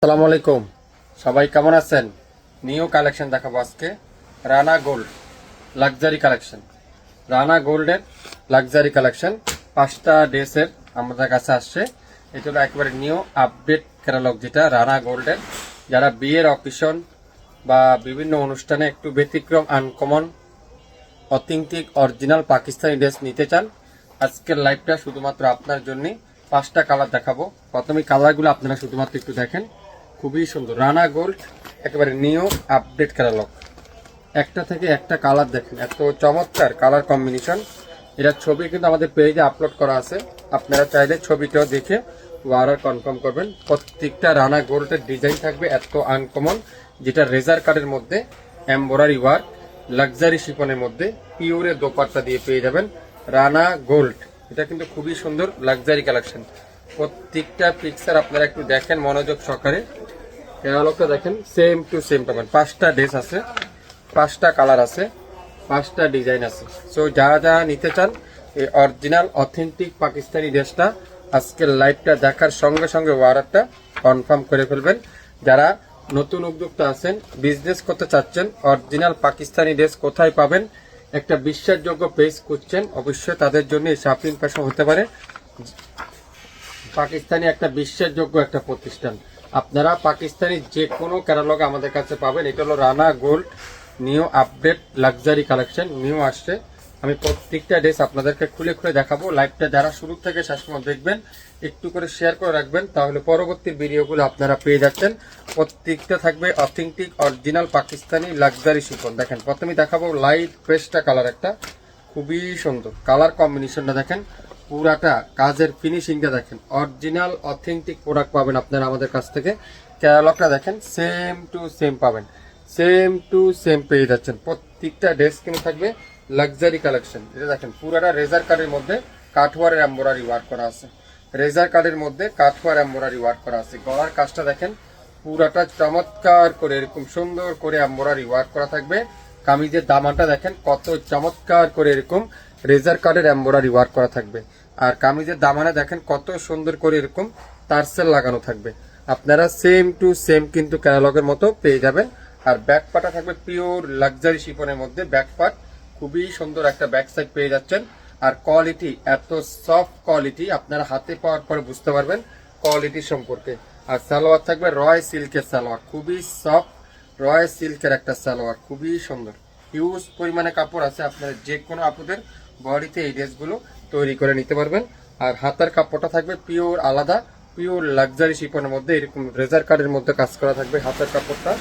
আসসালামু আলাইকুম, সবাই কেমন আছেন? নিউ কালেকশন দেখাবো আজকে। Rana gold luxury collection, Rana গোল্ডের লাক্সারি কালেকশন 5টা ড্রেসের আমাদের কাছে আসছে। এটা হলো একেবারে নিউ আপডেট ক্যাটালগ, যেটা রানা গোল্ডের। যারা বিয়ের অকেশন বা বিভিন্ন অনুষ্ঠানে একটু ব্যতিক্রম, uncommon, authentic, original Pakistani dress নিতে চান, আজকের লাইভটা শুধুমাত্র আপনার জন্য। 5টা কালার দেখাবো। প্রথমে কালারগুলো আপনারা শুধুমাত্র একটু দেখেন, খুবই সুন্দর। রানা গোল্ড একেবারে নিউ আপডেট ক্যাটালগ, একটা থেকে একটা কালার দেখেন, এত চমৎকার কালার কম্বিনেশন। এটার ছবি কিন্তু আমাদের পেজে আপলোড করা আছে, আপনারা চাইলে ছবিটাও দেখে অর্ডার কনফার্ম করবেন। প্রত্যেকটা রানা গোল্ডের ডিজাইন থাকবে এত আনকমন, যেটা রেজার কার্ডের মধ্যে এমব্রয়ডারি ওয়ার্ক, লাক্সারি শিফনের মধ্যে পিওরের দোপাট্টা দিয়ে পেয়ে যাবেন। রানা গোল্ড এটা কিন্তু খুবই সুন্দর লাক্সারি কালেকশন। প্রত্যেকটা পিকচার আপনারা একটু দেখেন মনোযোগ সহকারে। ক্যাটালগটা দেখেন, সেম টু সেম পাবেন। 5টা ড্রেস আছে, 5টা কালার আছে, 5টা ডিজাইন আছে। সো যারা যারা নিতে চান এই অরিজিনাল অথেন্টিক পাকিস্তানি ড্রেসটা, আজকের লাইভটা দেখার সঙ্গে সঙ্গে অর্ডারটা কনফার্ম করে ফেলবেন। যারা নতুন উদ্যোক্তা আছেন, বিজনেস করতে চাচ্ছেন, অরিজিনাল পাকিস্তানি ড্রেস কোথায় পাবেন, একটা বিশ্বাসযোগ্য পেজ খুঁজছেন, অবশ্যই তাদের জন্য এই শাপিং ফ্যাশন হতে পারে পাকিস্তানি একটা বিশ্বাসযোগ্য একটা প্রতিষ্ঠান। আপনারা পাকিস্তানি যে কোনো ক্যাটালগ আমাদের কাছে পাবেন। এটা হলো Rana gold new update luxury collection, new আসছে। আমি প্রত্যেকটা ড্রেস আপনাদেরকে খুলে খুলে দেখাবো। লাইভটা যারা শুরু থেকে শেষ পর্যন্ত দেখবেন, একটু করে শেয়ার করে রাখবেন, তাহলে পরবর্তী ভিডিওগুলো আপনারা পেয়ে যাচ্ছেন। প্রত্যেকটা থাকবে authentic original Pakistani luxury chiffon. দেখেন, প্রথমে দেখাবো লাইট পেস্টা কালার, একটা খুবই সুন্দর কালার কম্বিনেশনটা দেখেন, পুরাটা কাজের ফিনিশিংটা দেখেন, অরিজিনাল অথেন্টিক প্রোডাক্ট পাবেন আপনারা আমাদের কাছ থেকে। ক্যাটালগটা দেখেন, সেম টু সেম পাবেন, সেম টু সেম পেয়ে যাচ্ছেন। প্রত্যেকটা ড্রেস কিন্তু থাকবে লাক্সারি কালেকশন। এটা দেখেন, পুরাটা রেজার কার্ডের মধ্যে কাঠওয়ারের এমব্রয়ডারি ওয়ার্ক করা আছে, রেজার কার্ডের মধ্যে কাঠওয়ার এমব্রয়ডারি ওয়ার্ক করা আছে। গলার কাজটা দেখেন, পুরাটা চমৎকার করে এরকম সুন্দর করে এমব্রয়ডারি ওয়ার্ক করা থাকবে। কামিজের দামানটা দেখেন কত চমৎকার করে এরকম রেজার কার্ডের এমব্রয়ডারি ওয়ার্ক করা থাকবে। আর কামিজের দামানে দেখেন কত সুন্দর করে এরকম টার্সেল লাগানো থাকবে। আপনারা সেম টু সেম কিন্তু ক্যাটালগের মতো পেয়ে যাবেন। আর ব্যাক পার্টটা থাকবে পিওর লাক্সারি শিফনের মধ্যে, ব্যাক পার্ট খুবই সুন্দর একটা ব্যাক সাইড পেয়ে যাচ্ছেন। আর কোয়ালিটি এত সফট কোয়ালিটি, আপনারা হাতে পাওয়ার পরে বুঝতে পারবেন কোয়ালিটি সম্পর্কে। আর সালোয়ার থাকবে রয় সিল্কের সালোয়ার, খুবই সফট রয় সিল্কের একটা সালোয়ার, খুবই সুন্দর। হিউজ পরিমাণে কাপড় আছে, আপনারা যে কোনো আপুদের বডিতে এই ড্রেসগুলো তৈরি করে নিতে পারবেন। আর হাতার কাপড়টা থাকবে পিওর আলাদা, পিওর লাক্সারি শিফনের মধ্যে এরকম রেজার কার্ডের মধ্যে কাজ করা থাকবে হাতার কাপড়টা।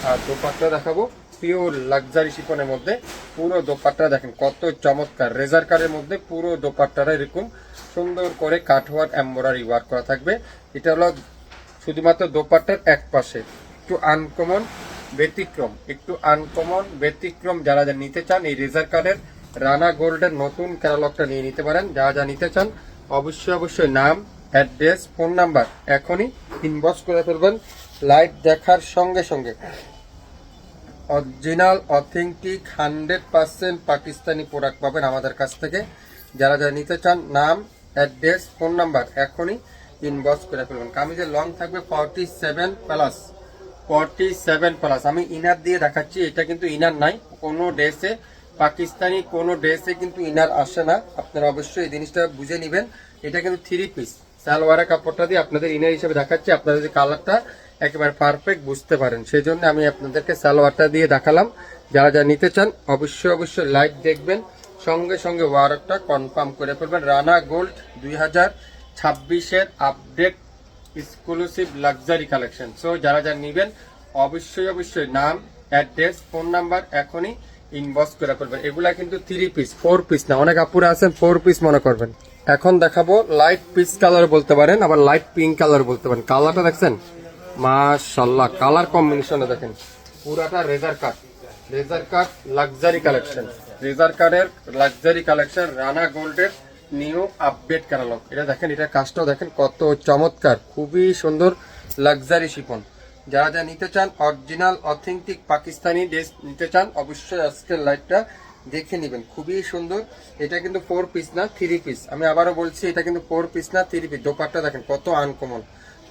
আর দোপাট্টা দেখাবো পিওর লাক্সারি শিফনের মধ্যে। পুরো দোপাট্টা দেখেন কত চমৎকার, রেজার কার্ডের মধ্যে পুরো দোপাট্টাটা এরকম সুন্দর করে কাঠওয়ার্ক এমব্রয়ডারি ওয়ার্ক করা থাকবে। এটা হলো শুধুমাত্র দোপাট্টার এক পাশে। একটু আনকমন ব্যতিক্রম, একটু আনকমন ব্যতিক্রম যারা যা নিতে চান, এই রেজার কার্ডের রানা গোল্ডের নতুন ক্যাটালগটা নিয়ে নিতে পারেন। যারা যা নিতে চান অবশ্যই নাম, অ্যাড্রেস, ফোন নাম্বার এখনই ইনবক্স করে ফেলবেন। লাইভ দেখার সঙ্গে সঙ্গে অরিজিনাল অথেন্টিক 100% পাকিস্তানি প্রোডাক্ট পাবেন আমাদের কাছ থেকে। যারা যা নিতে চান নাম, অ্যাড্রেস, ফোন নাম্বার এখনই ইনবক্স করে ফেলবেন। কামিজের লং থাকবে 47 প্লাস, 47 প্লাস। আমি ইনার দিয়ে দেখাচ্ছি, এটা কিন্তু ইনার নাই কোনো ড্রেসে, পাকিস্তানি কোনো ড্রেসে কিন্তু ইনার আসে না। আপনারা অবশ্যই এই জিনিসটা বুঝে নেবেন। এটা কিন্তু 3 পিস সালোয়ারের কাপড়টা দিয়ে আপনাদের ইনার হিসেবে দেখাচ্ছি, আপনারা যদি কালারটা একেবারে পারফেক্ট বুঝতে পারেন সেই জন্য আমি আপনাদেরকে সালোয়ারটা দিয়ে দেখালাম। যারা যা নিতে চান অবশ্যই লাইভ দেখবেন, সঙ্গে সঙ্গে ওয়ারেন্টটা কনফার্ম করে ফেলবেন। রানা গোল্ড 2026-এর update exclusive luxury collection. So যারা যা নেবেন অবশ্যই নাম, অ্যাড্রেস, ফোন নাম্বার এখনই ইনবক্স করে ফেলবেন। এগুলা কিন্তু 3 পিস, 4 পিস না, অনেক আপুরা আছেন 4 পিস মনে করবেন। এখন দেখাবো লাইট পিচ কালার বলতে পারেন, আবার লাইট পিঙ্ক কালার বলতে পারেন। কালারটা দেখছেন মাশাআল্লাহ, কালার কম্বিনেশন দেখেন, পুরাটা রেজার কাট লাক্সারি কালেকশন, রেজার কার্ডের লাক্সারি কালেকশন, রানা গোল্ডের নিউ আপডেট ক্যাটালগ। এটা দেখেন, এটা কাজটাও দেখেন কত চমৎকার, খুবই সুন্দর লাক্সারি শিফন। যারা যা নিতে চান অরিজিনাল অথেন্টিক পাকিস্তানি ড্রেস নিতে চান অবশ্যই আজকের লাইভটা দেখে নেবেন, খুবই সুন্দর। এটা কিন্তু 4 পিস না, 3 পিস। আমি আবারও বলছি, এটা কিন্তু 4 পিস না, 3 পিস। দোপাট্টা দেখেন কত আনকমন,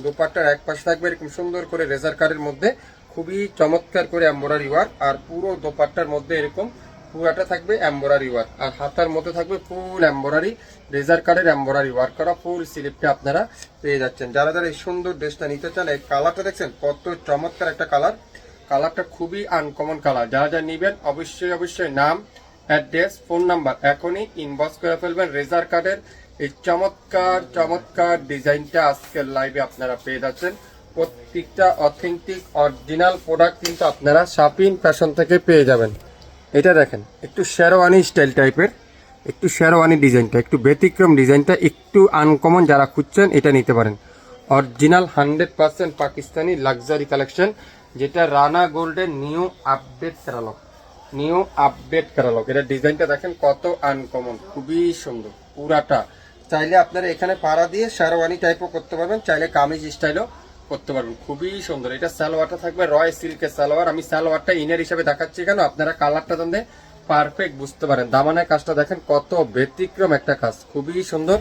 দোপাট্টার এক পাশে থাকবে এরকম সুন্দর করে রেজার কাটের মধ্যে খুবই চমৎকার করে এমব্রয়ডারি ওয়ার্ক, আর পুরো দোপাট্টার মধ্যে এরকম পুরাটা থাকবে এমব্রয়ডারি ওয়ার্ক, আর হাতার মধ্যে থাকবে ফুল এমব্রয়ডারি রেজার কাটের এমব্রয়ডারি ওয়ার্ক করা ফুল স্লিপটা আপনারা পেয়ে যাচ্ছেন। যারা যারা এই সুন্দর ড্রেসটা নিতে চান, এই কালারটা দেখছেন কত চমৎকার একটা কালার, কালারটা খুবই আনকমন কালার। যারা যারা নিবেন অবশ্যই অবশ্যই নাম, অ্যাড্রেস, ফোন নাম্বার এখনই ইনবক্স করে ফেলবেন। রেজার কাটের এই চমৎকার চমৎকার ডিজাইনটা আজকের লাইভে আপনারা পেয়ে যাচ্ছেন। প্রত্যেকটা অথেন্টিক অরিজিনাল প্রোডাক্ট কিন্তু আপনারা শাপিন ফ্যাশন থেকে পেয়ে যাবেন। এটা দেখেন একটু শেরওয়ানি স্টাইল টাইপের, একটু শেরওয়ানি ডিজাইনটা একটু ব্যতিক্রম, ডিজাইনটা একটু আনকমন, যারা খুঁজছেন এটা নিতে পারেন। অরিজিনাল 100% পাকিস্তানি লাক্সারি কালেকশন, যেটা রানা গোল্ডের new update catalogue, new update catalogue. এটা ডিজাইনটা দেখেন কত আনকমন, খুবই সুন্দর পুরাটা। চাইলে আপনারা এখানে পাড়া দিয়ে শেরওয়ানি টাইপও করতে পারবেন, চাইলে কামিজ স্টাইলও করতে পারবেন, খুবই সুন্দর। এটা সালোয়ারটা থাকবে রয় সিল্কের সালোয়ার। আমি সালোয়ারটা ইনার হিসাবে দেখাচ্ছি কেন, আপনারা কালারটা জানলে পারফেক্ট বুঝতে পারেন। দামানের কাজটা দেখেন কত ব্যতিক্রম একটা কাজ, খুবই সুন্দর।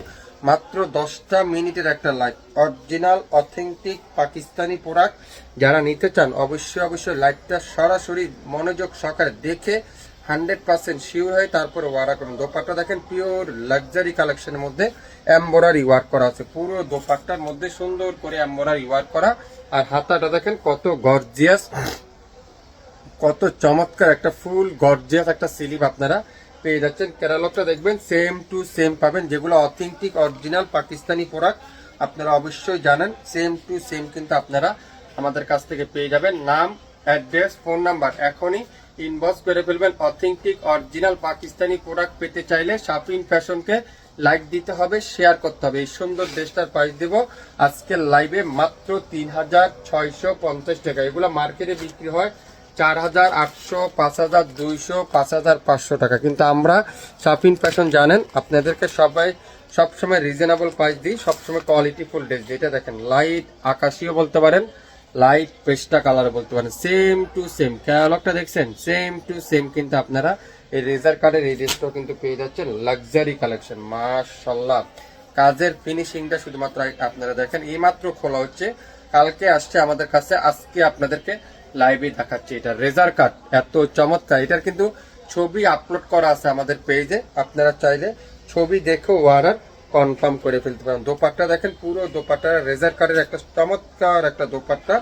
মাত্র 10টা মিনিটের একটা live, original authentic Pakistani product. যারা নিতে চান অবশ্যই অবশ্যই লাইভটা সরাসরি মনোযোগ সহকারে দেখে 100% শিওর হয়ে তারপরে ওয়ার্ক করুন। দোপাট্টা দেখেন পিওর লাক্সারি কালেকশনের মধ্যে এমব্রয়ডারি ওয়ার্ক করা আছে, পুরো দোপাট্টার মধ্যে সুন্দর করে এমব্রয়ডারি ওয়ার্ক করা। আর হাতাটা দেখেন কত গর্জিয়াস, কত চমৎকার একটা ফুল গর্জিয়াস একটা স্লিভ আপনারা পেয়ে যাচ্ছেন। ক্যাটালগটা দেখবেন সেম টু সেম পাবেন, যেগুলো অথেন্টিক অরিজিনাল পাকিস্তানি প্রোডাক্ট আপনারা অবশ্যই জানেন, সেম টু সেম কিন্তু আপনারা আমাদের কাছ থেকে পেয়ে যাবেন। নাম, অ্যাড্রেস, ফোন নাম্বার এখনই ইনবক্স করে ফেলবেন। অথেন্টিক অরিজিনাল পাকিস্তানি প্রোডাক্ট পেতে চাইলে শাপিন ফ্যাশনকে লাইক দিতে হবে, শেয়ার করতে হবে। এই সুন্দর ড্রেসটার প্রাইস দেব আজকের লাইভে মাত্র 3650 টাকা। এগুলো মার্কেটে বিক্রি হয় 4800, 5200, 5500 টাকা, কিন্তু আমরা শাপিন ফ্যাশন জানেন আপনাদেরকে সবসময় রিজনেবল প্রাইস দিই, সবসময় কোয়ালিটি ফুল ড্রেস। যেটা দেখেন লাইট আকাশিও বলতে পারেন, লাইট পেস্টা কালার বলতে পারেন, সেম টু সেম। ক্যাটালগটা দেখছেন সেম টু সেম, কিন্তু আপনারা এই রেজার কার্ডের এই ড্রেসটাও কিন্তু পেয়ে যাচ্ছেন লাক্সারি কালেকশন। মাশাআল্লাহ, কাজের ফিনিশিংটা শুধুমাত্র আপনারা দেখেন, এইমাত্র খোলা হচ্ছে, কালকে আসছে আমাদের কাছে, আজকে আপনাদেরকে লাইভে দেখাচ্ছি। এটা রেজার কাট এত চমৎকার, এটার কিন্তু ছবি আপলোড করা আছে আমাদের পেজে, আপনারা চাইলে ছবি দেখে অর্ডার কনফার্ম করে ফেলতে পারেন। দোপাট্টা দেখেন পুরো দোপাট্টা রেজার কাটের একটা চমৎকার একটা দোপাট্টা,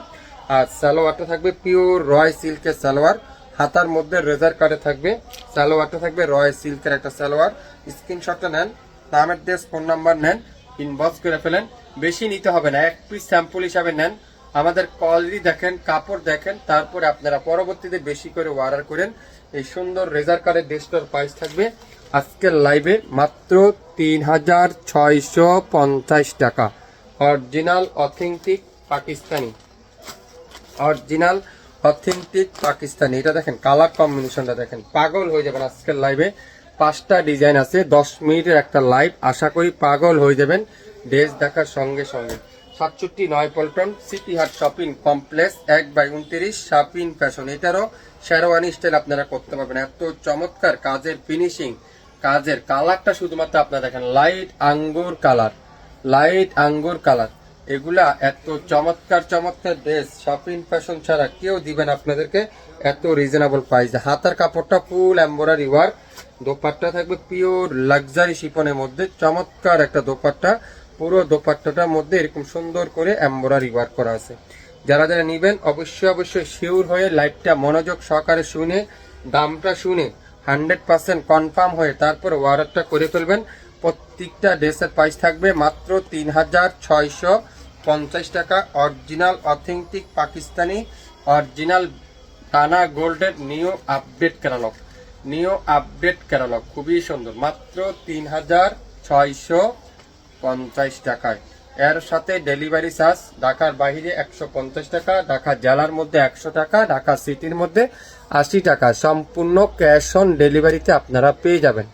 আর সালোয়ারটা থাকবে পিওর রয় সিল্কের সালোয়ার। হাতার মধ্যে রেজার কাটে থাকবে, সালোয়ারটা থাকবে রয় সিল্কের একটা সালোয়ার। স্ক্রিনশটটা নেন, নামের ড্রেস, ফোন নাম্বার নেন, ইনবক্স করে ফেলেন। বেশি নিতে হবে না, এক পিস স্যাম্পল হিসাবে নেন, আমাদের কোয়ালিটি দেখেন, কাপড় দেখেন, তারপরে আপনারা পরবর্তীতে বেশি করে অর্ডার করেন। এই সুন্দর রেজার কার্ডের ড্রেসটার প্রাইস থাকবে আজকের লাইভে মাত্র 3650 টাকা। Original authentic Pakistani, original authentic Pakistani. এটা দেখেন কালার কম্বিনেশনটা দেখেন, পাগল হয়ে যাবেন। আজকের লাইভে 5টা ডিজাইন আছে, 10 মিনিটের একটা লাইভ, আশা করি পাগল হয়ে যাবেন ড্রেস দেখার সঙ্গে সঙ্গে। 67 পল্টন সিটি হাট শপিং কমপ্লেক্স 1/29 শাপিন ফ্যাশন। এটারও শেরওয়ানি স্টাইল আপনারা করতে পারবেন, এত চমৎকার কাজের ফিনিশিং, কাজের কালারটা শুধুমাত্র আপনারা দেখেন লাইট আঙ্গুর কালার, লাইট আঙ্গুর কালার। এগুলা এত চমৎকার চমৎকার ড্রেস শাপিন ফ্যাশন ছাড়া কেউ দিবেন আপনাদেরকে এত রিজনেবল প্রাইসে। হাতার কাপড়টা ফুল এমব্রয়ডারি ওয়ার্ক, দোপাট্টা থাকবে পিওর লাক্সারি শিফনের মধ্যে, চমৎকার একটা দোপাট্টা। পুরো দোপাট্টাটার মধ্যে এরকম সুন্দর করে এমব্রয়ডারি ওয়ার্ক করা আছে। যারা যারা নিবেন অবশ্যই অবশ্যই শিওর হয়ে লাইভটা মনোযোগ সহকারে শুনে, দামটা শুনে 100% কনফার্ম হয়ে তারপর অর্ডারটা করে ফেলবেন। প্রত্যেকটা ড্রেসের প্রাইস থাকবে মাত্র 3650 টাকা। Original authentic Pakistani original Rana গোল্ডের new update catalogue, new update catalogue খুবই সুন্দর, মাত্র 3650 টাকায়। এর সাথে ডেলিভারি চার্জ ঢাকার বাইরে 150 টাকা, ঢাকা জেলার মধ্যে 100 টাকা, ঢাকা সিটির মধ্যে 80 টাকা। সম্পূর্ণ ক্যাশ অন ডেলিভারিতে আপনারা পেয়ে যাবেন।